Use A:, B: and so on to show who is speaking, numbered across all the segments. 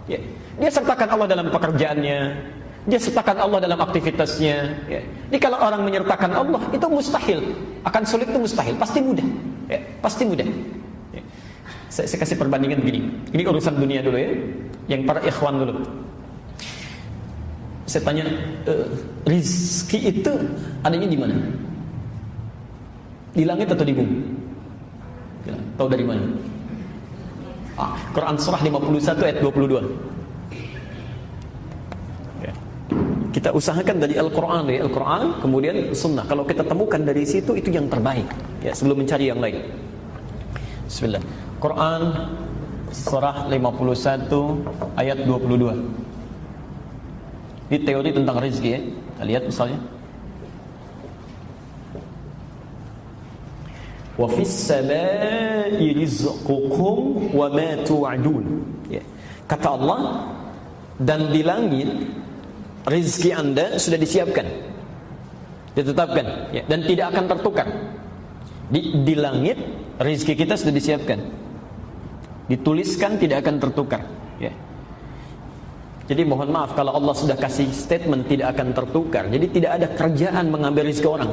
A: Ya. Dia sertakan Allah dalam pekerjaannya, dia sertakan Allah dalam aktivitasnya. Ya. Jadi kalau orang menyertakan Allah itu mustahil, akan sulit itu mustahil, pasti mudah. Ya. Pasti mudah. Ya. Saya kasih perbandingan begini. Ini urusan dunia dulu ya, yang para ikhwan dulu. Saya tanya, rizki itu adanya di mana? Di langit atau di bumi? Ya, tahu dari mana? Quran surah 51 ayat 22. Ya. Kita usahakan dari Al-Quran, kemudian Sunnah. Kalau kita temukan dari situ, itu yang terbaik. Ya, sebelum mencari yang lain. Bismillah. Quran surah 51 ayat 22. Ini teori tentang rezeki ya. Kita lihat misalnya. Wa fis samaa'i rizqukum wa ma tu'adun. Ya. Kata Allah, dan di langit rezeki Anda sudah disiapkan, ditetapkan, ya, dan tidak akan tertukar. Di langit rezeki kita sudah disiapkan, dituliskan, tidak akan tertukar. Ya. Jadi mohon maaf kalau Allah sudah kasih statement tidak akan tertukar. Jadi tidak ada kerjaan mengambil rezeki orang.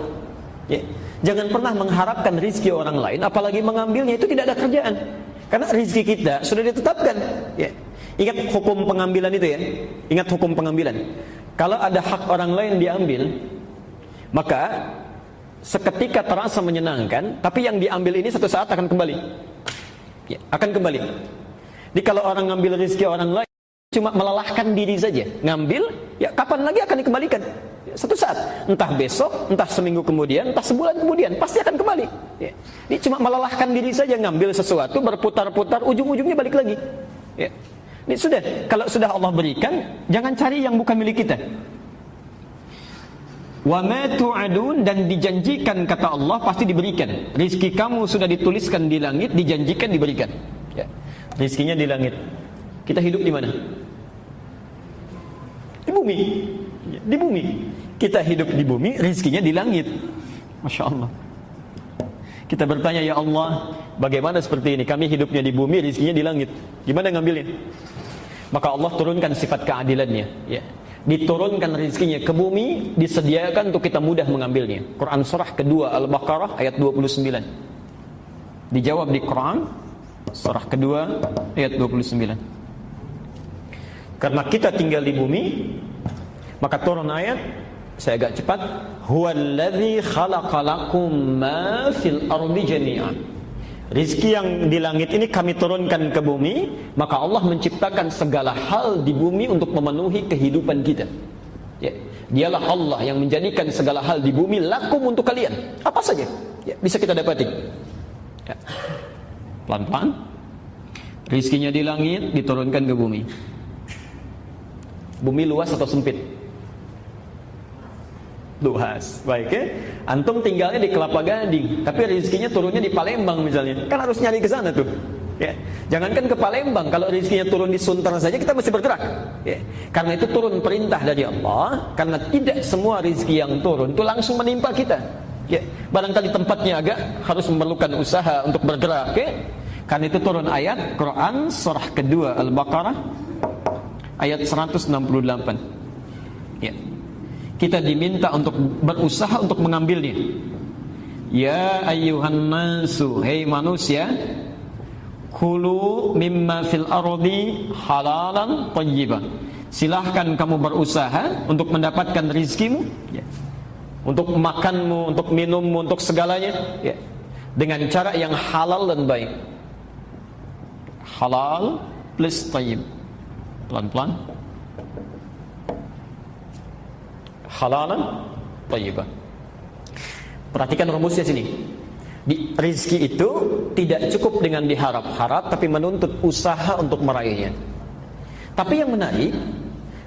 A: Ya. Jangan pernah mengharapkan rezeki orang lain, apalagi mengambilnya, itu tidak ada kerjaan. Karena rezeki kita sudah ditetapkan. Ya. Ingat hukum pengambilan itu ya. Ingat hukum pengambilan. Kalau ada hak orang lain diambil, maka seketika terasa menyenangkan, tapi yang diambil ini satu saat akan kembali. Ya, akan kembali. Jadi kalau orang ngambil rezeki orang lain, cuma melelahkan diri saja, ngambil, ya kapan lagi akan dikembalikan? Ya, satu saat, entah besok, entah seminggu kemudian, entah sebulan kemudian, pasti akan kembali. Ya. Ini cuma melelahkan diri saja, ngambil sesuatu, berputar-putar, ujung-ujungnya balik lagi. Ya. Ini sudah, kalau sudah Allah berikan, jangan cari yang bukan milik kita. Wa ma tu'adun, dan dijanjikan kata Allah pasti diberikan. Rizki kamu sudah dituliskan di langit, dijanjikan diberikan. Ya. Rizkinya di langit. Kita hidup di mana? Di bumi. Di bumi. Kita hidup di bumi, rizkinya di langit. Masya Allah. Kita bertanya, ya Allah, bagaimana seperti ini? Kami hidupnya di bumi, rizkinya di langit. Gimana ngambilnya? Maka Allah turunkan sifat keadilannya. Ya. Diturunkan rizkinya ke bumi, disediakan untuk kita mudah mengambilnya. Quran surah kedua Al-Baqarah ayat 29. Dijawab di Quran surah kedua ayat 29. Karena kita tinggal di bumi, maka turun ayat, saya agak cepat, huwallazi khalaqalakum ma fil ardi jami'an. Rizki yang di langit ini kami turunkan ke bumi, maka Allah menciptakan segala hal di bumi untuk memenuhi kehidupan kita. Ya, dialah Allah yang menjadikan segala hal di bumi lakum untuk kalian. Apa saja, ya, bisa kita dapati. Ya. Pelan-pelan, rizkinya di langit diturunkan ke bumi. Bumi luas atau sempit? Luas. Baik ya. Antum tinggalnya di Kelapa Gading, tapi rezekinya turunnya di Palembang misalnya. Kan harus nyari ke sana tuh. Ya. Jangankan ke Palembang, kalau rezekinya turun di Sunter saja kita mesti bergerak. Ya. Karena itu turun perintah dari Allah, karena tidak semua rezeki yang turun itu langsung menimpa kita. Ya. Barangkali tempatnya agak harus memerlukan usaha untuk bergerak. Ya. Karena itu turun ayat Quran surah kedua Al-Baqarah ayat 168. Ya. Kita diminta untuk berusaha untuk mengambilnya. Ya ayyuhan nasu, hei manusia, kulu mimma fil ardi halalan thayyiban. Silahkan kamu berusaha untuk mendapatkan rizkimu, ya. Untuk makanmu, untuk minummu, untuk segalanya, ya. Dengan cara yang halal dan baik. Halal plus thayyib. Pelan-pelan. Halalan thayyiban. Perhatikan rumusnya sini. Di rizki itu tidak cukup dengan diharap-harap, tapi menuntut usaha untuk meraihnya. Tapi yang menarik,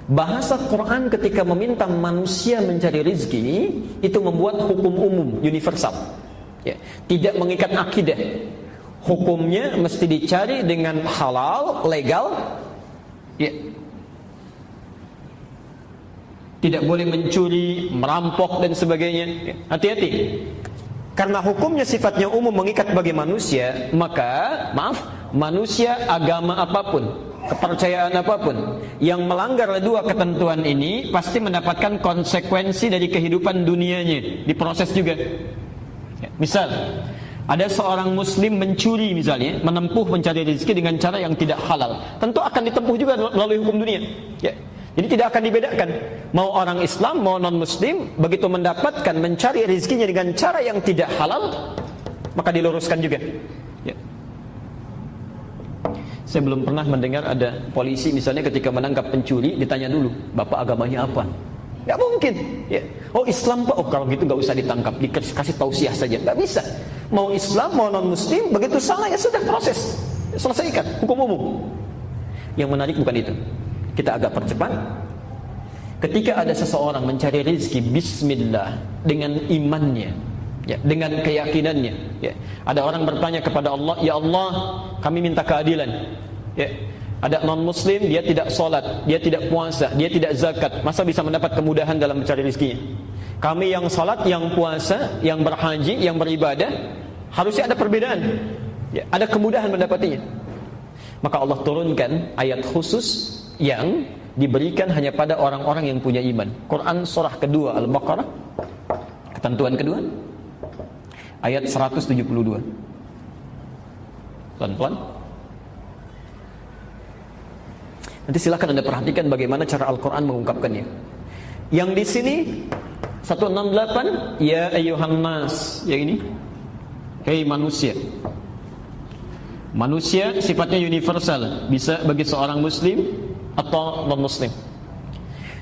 A: bahasa Quran ketika meminta manusia mencari rizki, itu membuat hukum umum, universal. Ya, tidak mengikat akidah. Hukumnya mesti dicari dengan halal, legal. Ya. Tidak boleh mencuri, merampok dan sebagainya. Hati-hati. Karena hukumnya sifatnya umum mengikat bagi manusia, maka manusia agama apapun, kepercayaan apapun yang melanggar dua ketentuan ini pasti mendapatkan konsekuensi dari kehidupan dunianya, diproses juga. Misal ada seorang muslim mencuri misalnya, menempuh mencari rezeki dengan cara yang tidak halal, tentu akan ditempuh juga melalui hukum dunia. Jadi tidak akan dibedakan, mau orang Islam mau non muslim, begitu mendapatkan mencari rezekinya dengan cara yang tidak halal, maka diluruskan juga. Saya belum pernah mendengar ada polisi misalnya ketika menangkap pencuri ditanya dulu, bapak agamanya apa? Nggak mungkin. Oh Islam pak, oh kalau gitu nggak usah ditangkap, dikasih tausiah saja. Nggak bisa. Mau Islam mau non Muslim, begitu salah ya sudah proses, selesaikan hukum umum. Yang menarik bukan itu. Kita agak percepat. Ketika ada seseorang mencari rezeki Bismillah dengan imannya, dengan keyakinannya. Ada orang bertanya kepada Allah, ya Allah, kami minta keadilan. Ada non muslim, dia tidak sholat, dia tidak puasa, dia tidak zakat, masa bisa mendapat kemudahan dalam mencari rezekinya? Kami yang sholat, yang puasa, yang berhaji, yang beribadah, harusnya ada perbedaan, ada kemudahan mendapatinya. Maka Allah turunkan ayat khusus yang diberikan hanya pada orang-orang yang punya iman. Quran surah kedua Al-Baqarah, ketentuan kedua, ayat 172. Pelan-pelan. Nanti silakan Anda perhatikan bagaimana cara Al-Quran mengungkapkannya. Yang di sini 168, ya ayyuhan nas, yang ini, hei manusia. Manusia sifatnya universal, bisa bagi seorang muslim atau non muslim.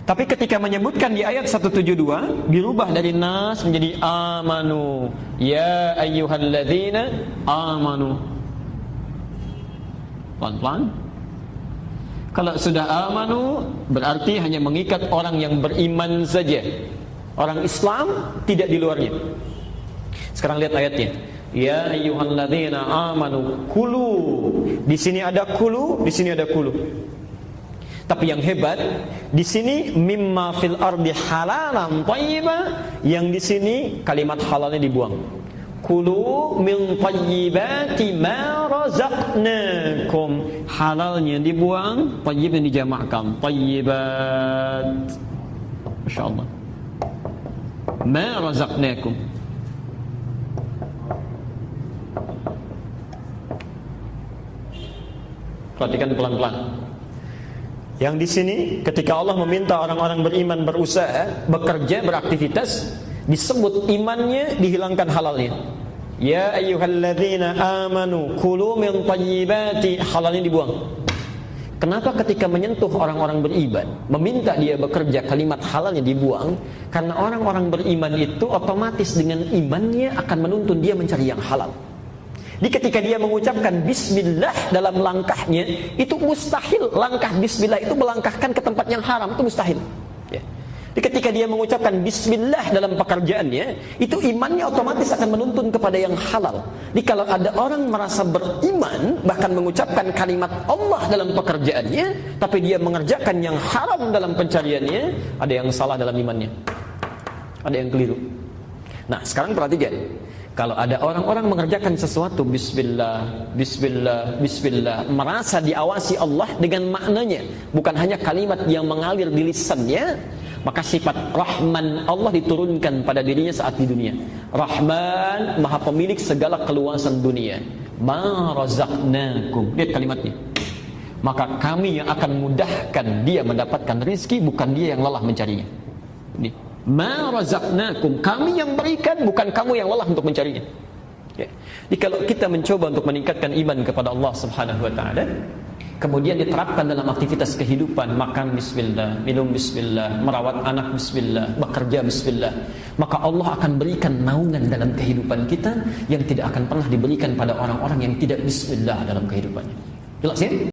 A: Tapi ketika menyebutkan di ayat 172, dirubah dari nas menjadi amanu, ya ayyuhalladzina amanu. Pelan-pelan. Kalau sudah amanu berarti hanya mengikat orang yang beriman saja. Orang Islam tidak di luarnya. Sekarang lihat ayatnya. Ya ayyuhalladzina amanu kulu. Di sini ada kulu, di sini ada kulu. Tapi yang hebat di sini mimma fil ardi halalan thayyiba, yang di sini kalimat halalnya dibuang. Kulu min thayyibati ma razaqnakum, halalnya dibuang, thayyibnya dijamakkan, thayyibat. Masyaallah. Ma razaqnakum. Perhatikan pelan-pelan. Yang di sini ketika Allah meminta orang-orang beriman berusaha, bekerja, beraktivitas, disebut imannya, dihilangkan halalnya. Ya ayyuhalladzina amanu kulu min thayyibati, halalnya dibuang. Kenapa ketika menyentuh orang-orang beriman, meminta dia bekerja, kalimat halalnya dibuang? Karena orang-orang beriman itu otomatis dengan imannya akan menuntun dia mencari yang halal. Jadi ketika dia mengucapkan bismillah dalam langkahnya, itu mustahil langkah bismillah itu melangkahkan ke tempat yang haram, itu mustahil. Jadi ketika dia mengucapkan bismillah dalam pekerjaannya, itu imannya otomatis akan menuntun kepada yang halal. Jadi kalau ada orang merasa beriman, bahkan mengucapkan kalimat Allah dalam pekerjaannya, tapi dia mengerjakan yang haram dalam pencariannya, ada yang salah dalam imannya, ada yang keliru. Nah sekarang perhatikan, kalau ada orang-orang mengerjakan sesuatu bismillah, bismillah, bismillah, merasa diawasi Allah dengan maknanya, bukan hanya kalimat yang mengalir di lisannya, maka sifat Rahman Allah diturunkan pada dirinya saat di dunia. Rahman, maha pemilik segala keluasan dunia. Ma razaqnakum, lihat kalimatnya. Maka kami yang akan mudahkan dia mendapatkan rizki, bukan dia yang lelah mencarinya. Ini ma razaqnakum, kami yang berikan, bukan kamu yang lelah untuk mencarinya. Jadi kalau kita mencoba untuk meningkatkan iman kepada Allah Subhanahu wa taala, kemudian diterapkan dalam aktivitas kehidupan, makan bismillah, minum bismillah, merawat anak bismillah, bekerja bismillah, maka Allah akan berikan naungan dalam kehidupan kita yang tidak akan pernah diberikan pada orang-orang yang tidak bismillah dalam kehidupannya. Jelas ya?